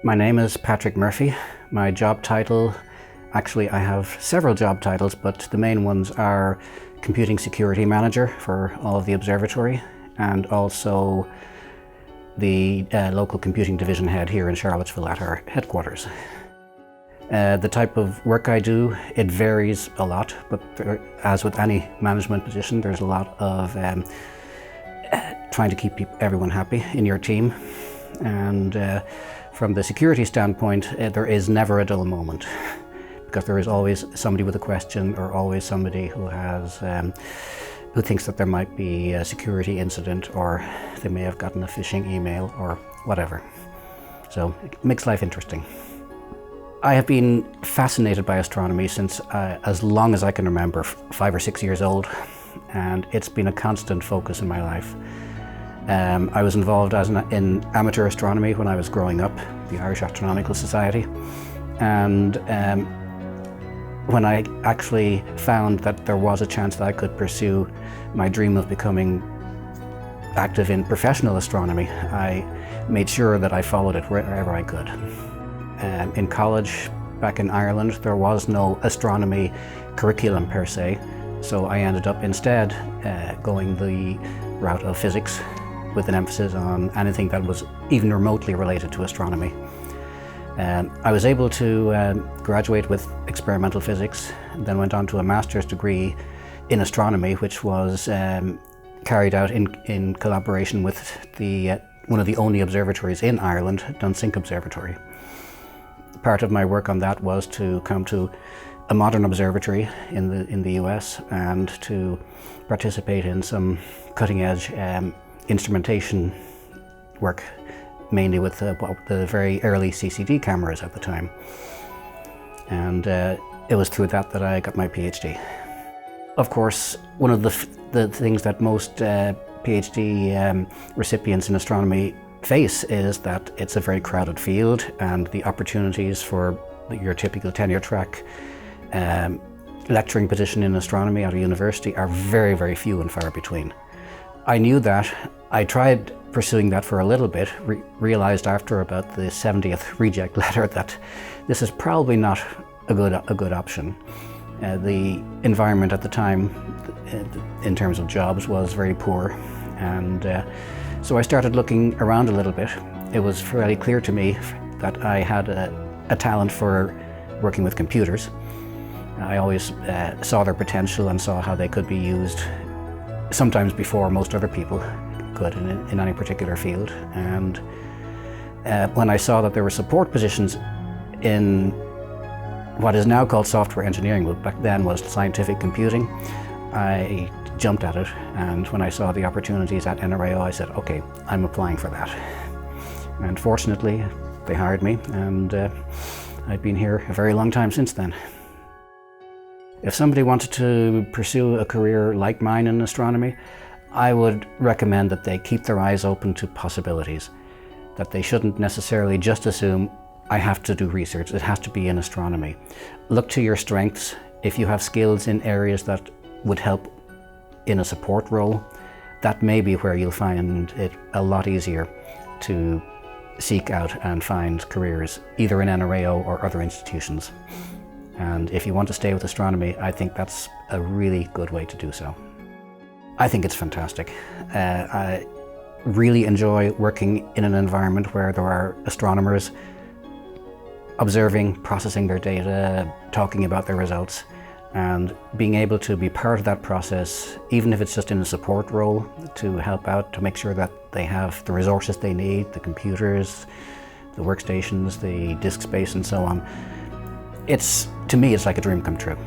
My name is Patrick Murphy. My job title, actually I have several job titles, but the main ones are Computing Security Manager for all of the observatory and also the local computing division head here in Charlottesville at our headquarters. The type of work I do, it varies a lot, but as with any management position, there's a lot of trying to keep everyone happy in your team. And from the security standpoint, there is never a dull moment, because there is always somebody with a question or always somebody who has who thinks that there might be a security incident or they may have gotten a phishing email or whatever. So it makes life interesting. I have been fascinated by astronomy since as long as I can remember, 5 or 6 years old, and it's been a constant focus in my life. I was involved in amateur astronomy when I was growing up, the Irish Astronomical Society, and when I actually found that there was a chance that I could pursue my dream of becoming active in professional astronomy, I made sure that I followed it wherever I could. In college, back in Ireland, there was no astronomy curriculum per se, so I ended up instead going the route of physics with an emphasis on anything that was even remotely related to astronomy. I was able to graduate with experimental physics, and then went on to a master's degree in astronomy, which was carried out in collaboration with one of the only observatories in Ireland, Dunsink Observatory. Part of my work on that was to come to a modern observatory in the US and to participate in some cutting-edge instrumentation work, mainly with the very early CCD cameras at the time. And it was through that I got my PhD. Of course, one of the things that most PhD recipients in astronomy face is that it's a very crowded field, and the opportunities for your typical tenure track lecturing position in astronomy at a university are very, very few and far between. I knew that. I tried pursuing that for a little bit, realized after about the 70th reject letter that this is probably not a good option. The environment at the time, in terms of jobs, was very poor, and so I started looking around a little bit. It was fairly clear to me that I had a talent for working with computers. I always saw their potential and saw how they could be used, sometimes before most other people could in any particular field. And when I saw that there were support positions in what is now called software engineering, but back then was scientific computing, I jumped at it. And when I saw the opportunities at NRAO, I said, okay, I'm applying for that. And fortunately, they hired me, and I've been here a very long time since then. If somebody wanted to pursue a career like mine in astronomy, I would recommend that they keep their eyes open to possibilities, that they shouldn't necessarily just assume, I have to do research, it has to be in astronomy. Look to your strengths. If you have skills in areas that would help in a support role, that may be where you'll find it a lot easier to seek out and find careers, either in NRAO or other institutions. And if you want to stay with astronomy, I think that's a really good way to do so. I think it's fantastic. I really enjoy working in an environment where there are astronomers observing, processing their data, talking about their results, and being able to be part of that process, even if it's just in a support role, to help out, to make sure that they have the resources they need, the computers, the workstations, the disk space, and so on. To me, it's like a dream come true.